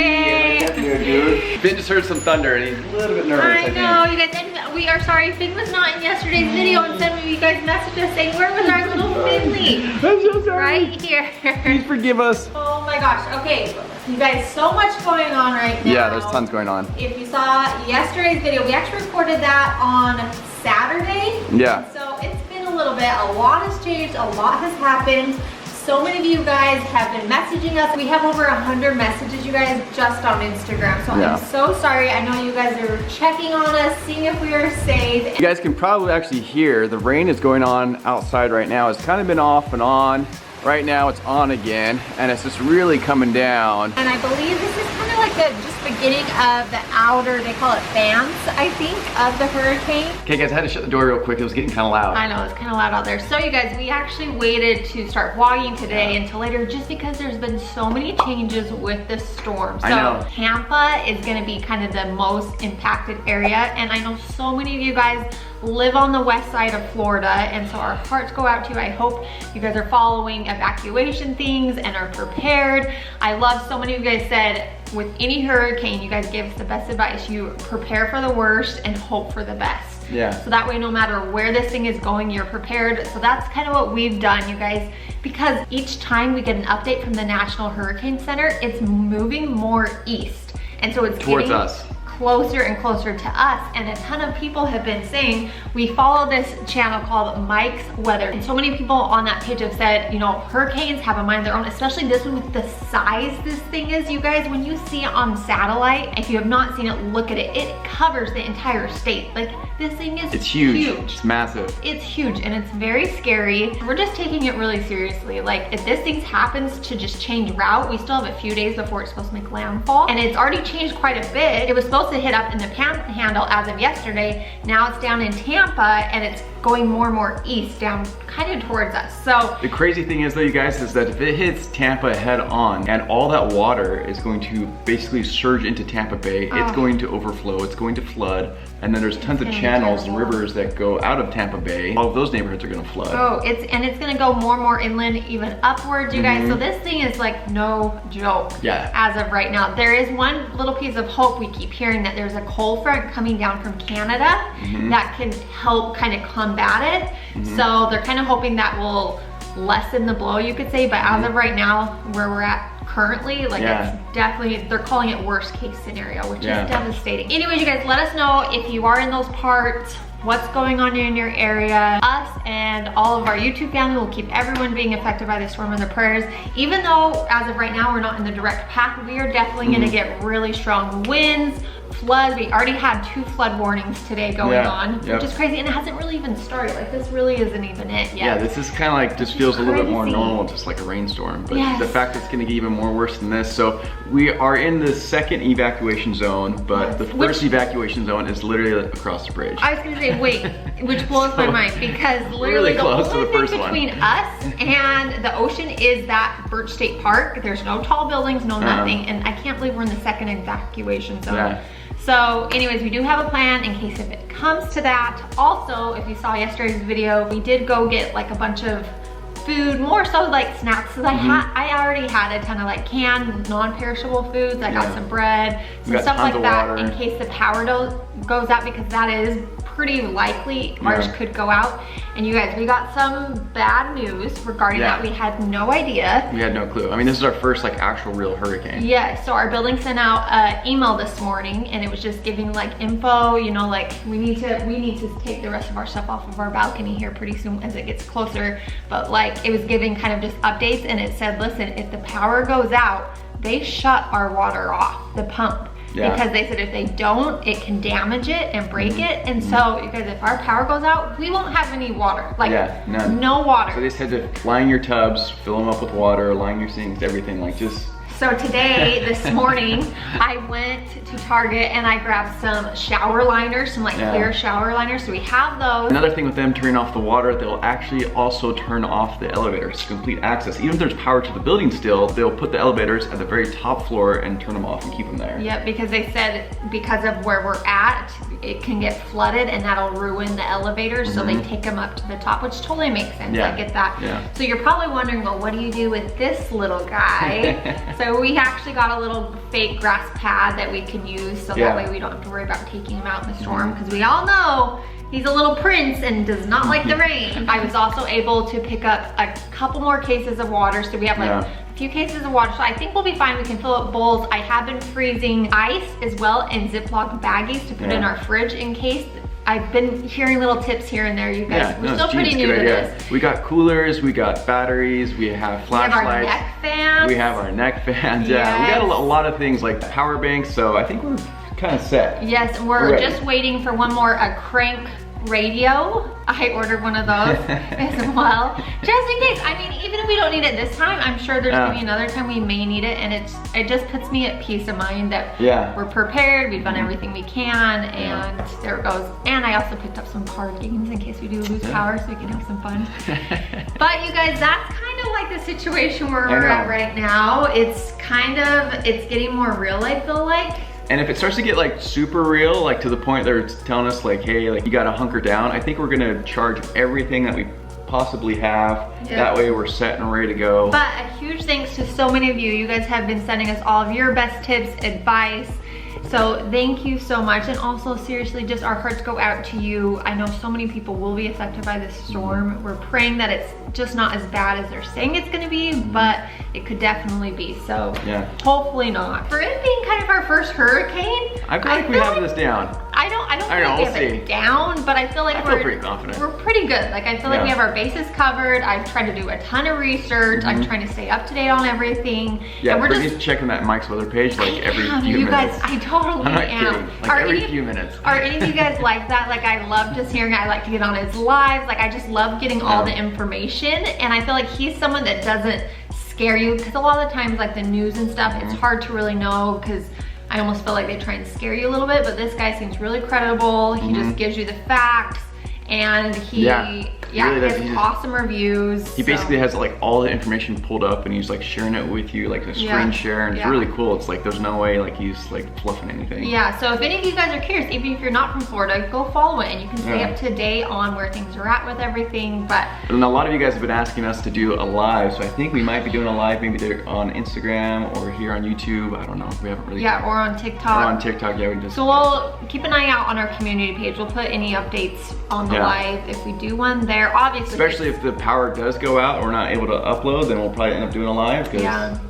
Hey! Dude. Finn just heard some thunder and he's a little bit nervous. I know, you guys, and we are sorry Finn was not in yesterday's video, and then you guys messaged us saying, where was our little Finley? I'm so sorry. Right here. Please forgive us. Oh my gosh, okay. You guys, so much going on right now. Yeah, there's tons going on. If you saw yesterday's video, we actually recorded that on Saturday. Yeah. So it's been a little bit, a lot has changed, a lot has happened. So many of you guys have been messaging us. We have over 100 messages, you guys, just on Instagram. So yeah. I'm so sorry. I know you guys are checking on us, seeing if we are safe. You guys can probably actually hear the rain is going on outside right now. It's kind of been off and on. Right now it's on again, and it's just really coming down. And I believe this is kind of like the just beginning of the outer, they call it bands, I think, of the hurricane. Okay guys, I had to shut the door real quick. It was getting kind of loud. I know, it's kind of loud out there. So you guys, we actually waited to start vlogging today until later just because there's been so many changes with this storm. So I know. Tampa is gonna be kind of the most impacted area, and I know so many of you guys live on the west side of Florida, and so our hearts go out to you. I hope you guys are following evacuation things and are prepared. I love so many of you guys said with any hurricane, you guys give us the best advice. You prepare for the worst and hope for the best. Yeah. So that way, no matter where this thing is going, you're prepared. So that's kind of what we've done, you guys, because each time we get an update from the National Hurricane Center, it's moving more east. And so it's towards getting us. Closer and closer to us, and a ton of people have been saying, we follow this channel called Mike's Weather, and so many people on that page have said, you know, hurricanes have a mind of their own, especially this one with the size this thing is. You guys, when you see it on satellite, if you have not seen it, look at it. It covers the entire state. Like, this thing is huge. It's massive. It's huge, and it's very scary. We're just taking it really seriously. Like, if this thing happens to just change route, we still have a few days before it's supposed to make landfall, and it's already changed quite a bit. It was supposed to hit up in the Panhandle as of yesterday. Now it's down in Tampa, and it's going more and more east, down kind of towards us. So the crazy thing is though, you guys, is that if it hits Tampa head on and all that water is going to basically surge into Tampa Bay, it's going to overflow, it's going to flood, and then there's tons of channels and rivers that go out of Tampa Bay. All of those neighborhoods are gonna flood. Oh, it's gonna go more and more inland, even upwards, you guys. So this thing is like no joke. Yeah. As of right now. There is one little piece of hope. We keep hearing that there's a cold front coming down from Canada that can help kind of combat it. So they're kind of hoping that will lessen the blow, you could say, but as of right now, where we're at currently, like it's definitely, they're calling it worst case scenario, which is devastating. Anyways, you guys, let us know if you are in those parts, what's going on in your area. Us and all of our YouTube family will keep everyone being affected by the storm in their prayers. Even though as of right now, we're not in the direct path, we are definitely gonna get really strong winds, floods. We already had 2 flood warnings today going on, which is crazy, and it hasn't really even started. Like, this really isn't even it yet. Yeah, this is kind of like, just feels a little bit more normal, just like a rainstorm. But the fact that it's gonna get even more worse than this. So we are in the second evacuation zone, but the first evacuation zone is literally across the bridge. I was gonna say, wait, which blows my mind, because literally the only thing between us and the ocean is that Birch State Park. There's no tall buildings, no nothing, and I can't believe we're in the second evacuation zone. So anyways, we do have a plan in case if it comes to that. Also, if you saw yesterday's video, we did go get like a bunch of food, more so like snacks, because I already had a ton of like canned, non-perishable foods. I got some bread, some stuff like that in case the power goes out, because that is pretty likely ours could go out. And you guys, we got some bad news regarding that. We had no idea. We had no clue. I mean, this is our first like actual real hurricane. Yeah, so our building sent out an email this morning, and it was just giving like info, you know, like we need to take the rest of our stuff off of our balcony here pretty soon as it gets closer. But like, it was giving kind of just updates, and it said, listen, if the power goes out, they shut our water off, the pump. Because they said if they don't, it can damage it and break it. And so, you guys, if our power goes out, we won't have any water. Like, none. No water. So they said to line your tubs, fill them up with water, line your sinks, everything, like just. So today, this morning, I went to Target and I grabbed some shower liners, some like clear shower liners. So we have those. Another thing with them turning off the water, they'll actually also turn off the elevators, complete access. Even if there's power to the building still, they'll put the elevators at the very top floor and turn them off and keep them there. Yep, because they said because of where we're at, it can get flooded and that'll ruin the elevators. So they take them up to the top, which totally makes sense. I get that. So you're probably wondering, well, what do you do with this little guy? So So we actually got a little fake grass pad that we can use so that way we don't have to worry about taking him out in the storm, because we all know he's a little prince and does not like the rain. I was also able to pick up a couple more cases of water, so we have like a few cases of water, so I think we'll be fine. We can fill up bowls. I have been freezing ice as well in Ziploc baggies to put in our fridge in case. I've been hearing little tips here and there, you guys. We're still pretty new to this. We got coolers, we got batteries, we have flashlights. We have our neck fans. We have our neck fans, we got a lot of things like power banks, so I think we're kind of set. Yes, we're just waiting for one more, a crank radio. I ordered one of those as well, just in case. I mean, even if we don't need it this time, I'm sure there's gonna be another time we may need it, and it just puts me at peace of mind that we're prepared, we've done everything we can, and there it goes. And I also picked up some card games in case we do lose power, so we can have some fun. But you guys, that's kind of like the situation where we're at right now. It's getting more real, I feel like. And if it starts to get like super real, like to the point they're telling us like, hey, like you gotta hunker down, I think we're gonna charge everything that we possibly have. That way we're set and ready to go. But a huge thanks to so many of you. You guys have been sending us all of your best tips, advice. So thank you so much. And also seriously, just our hearts go out to you. I know so many people will be affected by this storm. We're praying that it's just not as bad as they're saying it's gonna be, but it could definitely be. So hopefully not. For it being kind of our first hurricane, I feel like we have this down. I don't feel like we have it down, but I feel like we're pretty confident. We're pretty good. Like I feel like we have our bases covered. I've tried to do a ton of research. I'm trying to stay up to date on everything. Yeah, and we're just checking that Mike's weather page like every few minutes. You guys, I totally am. Like every few minutes. Are any of you guys like that? Like I love just hearing it. I like to get on his lives. Like I just love getting all the information, and I feel like he's someone that doesn't scare you, because a lot of the times like the news and stuff, it's hard to really know, because I almost feel like they try and scare you a little bit, but this guy seems really credible. He just gives you the facts, and he has awesome reviews. He basically has like all the information pulled up, and he's like sharing it with you, like a screen share, and it's really cool. It's like there's no way like he's like fluffing anything. Yeah, so if any of you guys are curious, even if you're not from Florida, go follow it, and you can stay up to date on where things are at with everything. And a lot of you guys have been asking us to do a live, so I think we might be doing a live, maybe they're on Instagram or here on YouTube. I don't know. We haven't really. Yeah, or on TikTok. Or on TikTok, we just. So we'll keep an eye out on our community page. We'll put any updates on the live if we do one there. Obviously, especially if the power does go out and we're not able to upload, then we'll probably end up doing a live.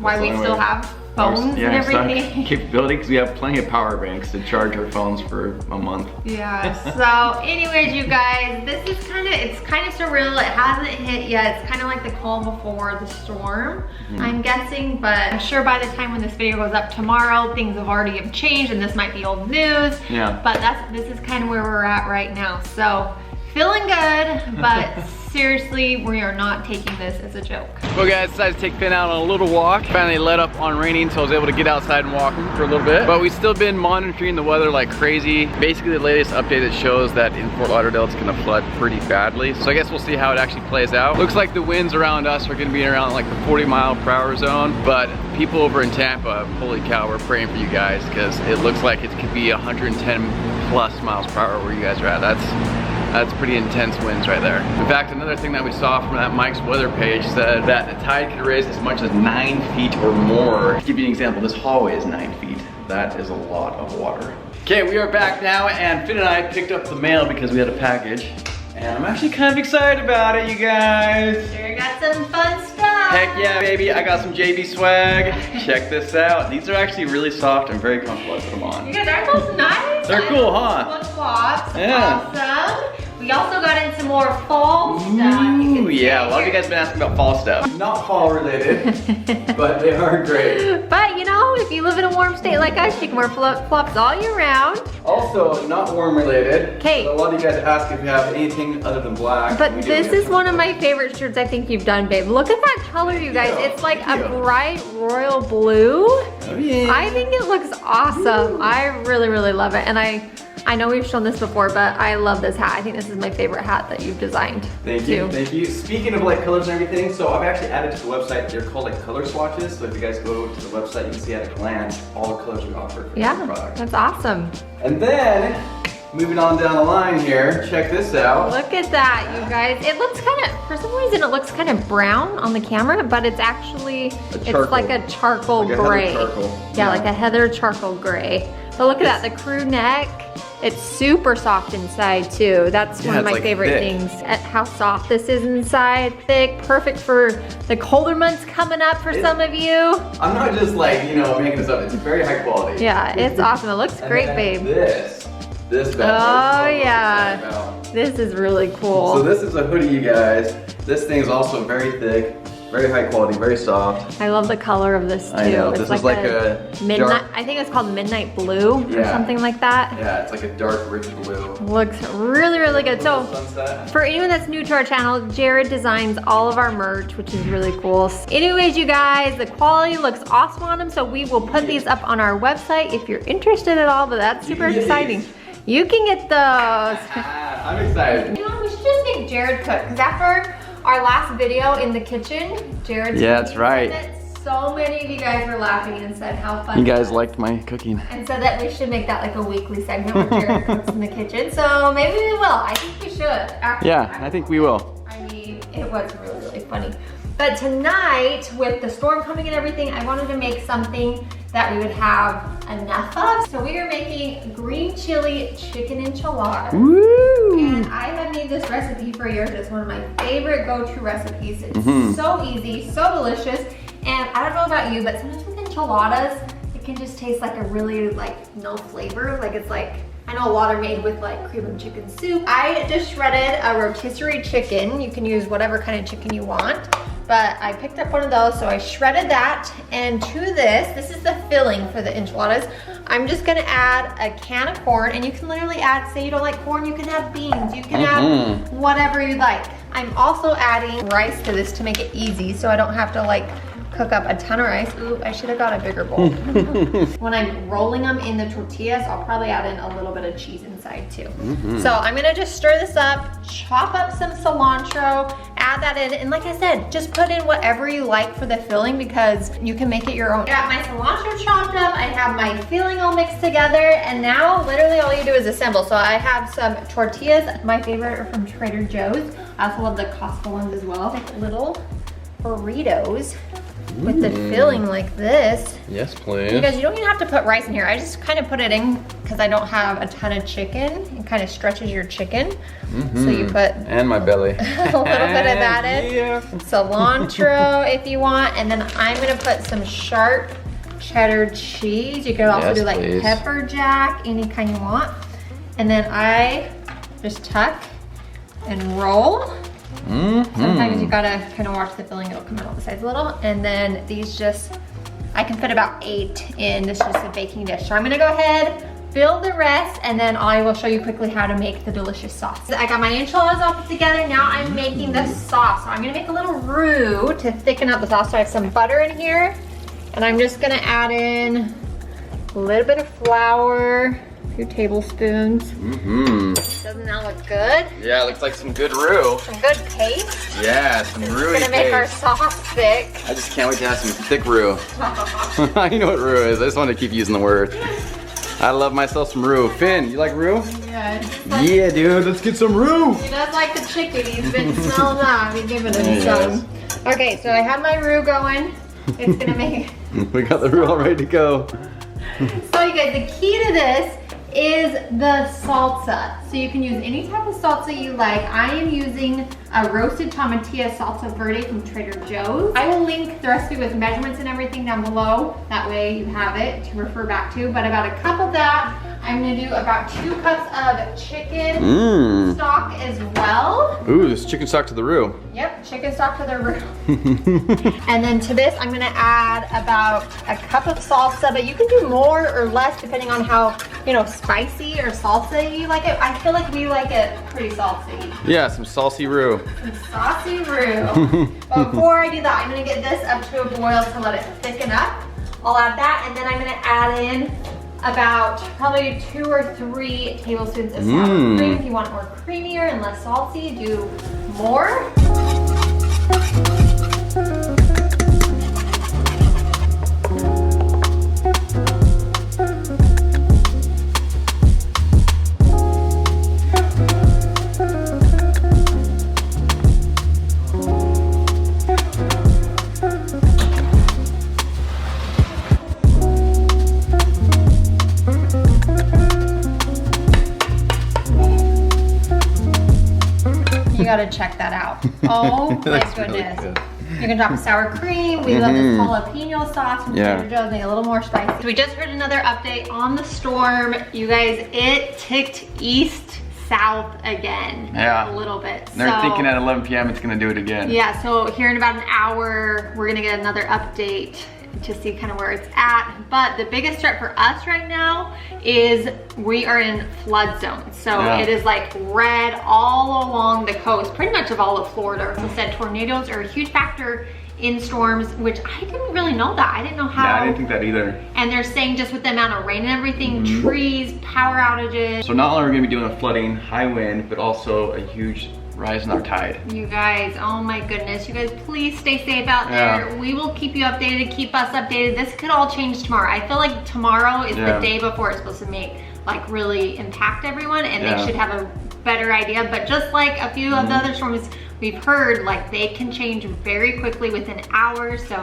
Why we still have phones and everything. Capability, because we have plenty of power banks to charge our phones for a month. Yeah, so anyways, you guys, this is it's kind of surreal. It hasn't hit yet. It's kind of like the calm before the storm, I'm guessing, but I'm sure by the time when this video goes up tomorrow, things have already changed, and this might be old news. But this is kind of where we're at right now. So feeling good, but seriously, we are not taking this as a joke. Well guys, decided to take Finn out on a little walk. Finally let up on raining, so I was able to get outside and walk him for a little bit. But we've still been monitoring the weather like crazy. Basically the latest update that shows that in Fort Lauderdale it's gonna flood pretty badly. So I guess we'll see how it actually plays out. Looks like the winds around us are gonna be around like the 40-mile-per-hour zone. But people over in Tampa, holy cow, we're praying for you guys, because it looks like it could be 110 plus miles per hour where you guys are at. That's pretty intense winds right there. In fact, another thing that we saw from that Mike's weather page said that the tide could raise as much as 9 feet or more. To give you an example, this hallway is 9 feet. That is a lot of water. Okay, we are back now, and Finn and I picked up the mail because we had a package. And I'm actually kind of excited about it, you guys. Sure got some fun stuff. Heck yeah, baby, I got some JB swag. Check this out. These are actually really soft and very comfortable. I put them on. You guys, aren't those nice? They're cool, huh? Flip-flops. Awesome. We also got in some more fall stuff. Ooh, yeah, a lot of you guys have been asking about fall stuff. Not fall related, but they are great. But you know, if you live in a warm state like us, you can wear flip-flops all year round. Also, not warm related. Okay. A lot of you guys ask if you have anything other than black. But this is one of my favorite shirts I think you've done, babe. Look at that color, you guys. It's like a bright royal blue. Oh, yeah. I think it looks awesome. I really, really love it. And I know we've shown this before, but I love this hat. I think this is my favorite hat that you've designed. Thank you, thank you. Speaking of like colors and everything, so I've actually added to the website, they're called like color swatches. So if you guys go to the website, you can see at a glance all the colors we offer for the product. That's awesome. And then moving on down the line here, check this out. Look at that, you guys. It looks kind of, for some reason, it looks kind of brown on the camera, but it's actually, it's like a charcoal gray. Yeah, like a heather charcoal gray. But look at that, the crew neck. It's super soft inside too. That's one of my favorite things. At how soft this is inside, thick, perfect for the colder months coming up for some of you. I'm not just like, you know, making this up. It's very high quality. Yeah, it's awesome. It looks great, babe. This bad. Oh yeah, this is really cool. So this is a hoodie, you guys. This thing is also very thick, very high quality, very soft. I love the color of this too. I know, it's this is like a midnight. I think it's called midnight blue or something like that. Yeah, it's like a dark rich blue. Looks really, really good. So for anyone that's new to our channel, Jared designs all of our merch, which is really cool. Anyways, you guys, the quality looks awesome on them. So we will put these up on our website if you're interested at all, but that's super exciting. You can get those. I'm excited. You know, we should just make Jared cook, because after our last video in the kitchen, Jared's that's right. So many of you guys were laughing and said how fun. You guys liked my cooking. And said that we should make that like a weekly segment where Jared cooks in the kitchen. So maybe we will. I think we should. Actually, yeah, I think we will. I mean, it was really, really funny. But tonight, with the storm coming and everything, I wanted to make something that we would have enough of. So we are making green chili chicken enchiladas. Woo! And I have made this recipe for years. It's one of my favorite go-to recipes. It's so easy, so delicious. And I don't know about you, but sometimes with enchiladas, it can just taste like a really no flavor. Like it's like, I know a lot are made with like cream of chicken soup. I just shredded a rotisserie chicken. You can use whatever kind of chicken you want. But I picked up one of those, so I shredded that. And to this is the filling for the enchiladas. I'm just gonna add a can of corn, and you can literally add, say you don't like corn, you can add beans, you can add whatever you like. I'm also adding rice to this to make it easy, so I don't have to like cook up a ton of rice. Ooh, I should have got a bigger bowl. When I'm rolling them in the tortillas, I'll probably add in a little bit of cheese inside too. So I'm gonna just stir this up, chop up some cilantro, add that in, and like I said, just put in whatever you like for the filling because you can make it your own. I got my cilantro chopped up, I have my filling all mixed together, and now literally all you do is assemble. So I have some tortillas. My favorite are from Trader Joe's. I also love the Costco ones as well. Like little burritos with the filling like this. Yes, please. You guys, you don't even have to put rice in here. I just kind of put it in because I don't have a ton of chicken. It kind of stretches your chicken. So you put and my belly. a little bit of that in. Cilantro if you want. And then I'm gonna put some sharp cheddar cheese. You could also do like pepper jack, any kind you want. And then I just tuck and roll. Sometimes you gotta kind of watch the filling, it'll come out the sides a little. And then these I can fit about 8 in. This is just a baking dish. So I'm gonna go ahead, fill the rest, and then I will show you quickly how to make the delicious sauce. I got my enchiladas all put together. Now I'm making the sauce. So I'm gonna make a little roux to thicken up the sauce. So I have some butter in here, and I'm just gonna add in a little bit of flour, a few tablespoons. Doesn't that look good? Yeah, it looks like some good roux. Some good paste. Yeah, some roux. It's gonna make our sauce thick. I just can't wait to have some thick roux. You know what roux is. I just wanted to keep using the word. I love myself some roux. Finn, you like roux? Yeah. Yeah, dude, let's get some roux. He does like the chicken. He's been smelling that. We've given him some. Okay, so I have my roux going. It's gonna make we got the roux all ready to go. So you guys, the key to this is the salsa. So you can use any type of salsa you like. I am using a roasted tomatilla salsa verde from Trader Joe's. I will link the recipe with measurements and everything down below. That way you have it to refer back to. But about a cup of that, I'm gonna do about 2 cups of chicken stock as well. Ooh, this chicken stock to the roux. Yep, chicken stock to the roux. And then to this, I'm gonna add about a cup of salsa, but you can do more or less depending on how, spicy or salsa you like it. I feel like we like it pretty salty. Yeah, some saucy roux. Some saucy roux. But before I do that, I'm gonna get this up to a boil to let it thicken up. I'll add that, and then I'm gonna add in about probably 2 or 3 tablespoons of sour cream. If you want it more creamier and less salty, do more. You gotta check that out. Oh my goodness. Really good. You can drop sour cream. We love this jalapeno sauce from Trader Joe's, make it a little more spicy. So we just heard another update on the storm. You guys, it ticked east south again. Yeah. A little bit. They're thinking at 11 p.m. it's gonna do it again. Yeah, so here in about an hour, we're gonna get another update to see kind of where it's at. But the biggest threat for us right now is we are in flood zone. So it is like red all along the coast, pretty much of all of Florida. As I said, tornadoes are a huge factor in storms, which I didn't really know that. I didn't know how. Yeah, I didn't think that either. And they're saying just with the amount of rain and everything, trees, power outages. So not only are we gonna be dealing with flooding, high wind, but also a huge rise in our tide. You guys, oh my goodness. You guys, please stay safe out there. We will keep you updated, keep us updated. This could all change tomorrow. I feel like tomorrow is the day before it's supposed to really impact everyone, and they should have a better idea. But just like a few of the other storms we've heard, like they can change very quickly within hours. So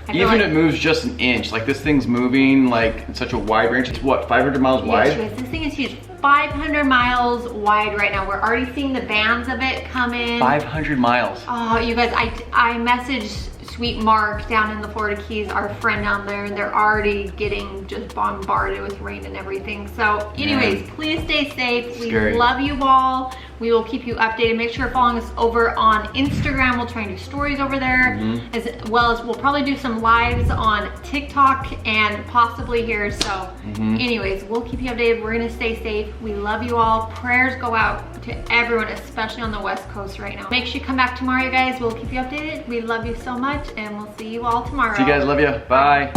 I feel even if it moves just an inch, like this thing's moving like in such a wide range. It's what, 500 miles wide? Yes, this thing is huge. 500 miles wide right now. We're already seeing the bands of it come in. 500 miles. Oh, you guys, I messaged Sweet Mark down in the Florida Keys, our friend down there, and they're already getting just bombarded with rain and everything. So anyways, please stay safe. We love you all. We will keep you updated. Make sure you're following us over on Instagram. We'll try and do stories over there, as well as we'll probably do some lives on TikTok and possibly here. So anyways, we'll keep you updated. We're gonna stay safe. We love you all. Prayers go out to everyone, especially on the West Coast right now. Make sure you come back tomorrow, you guys. We'll keep you updated. We love you so much, and we'll see you all tomorrow. See you guys. Love you. Bye.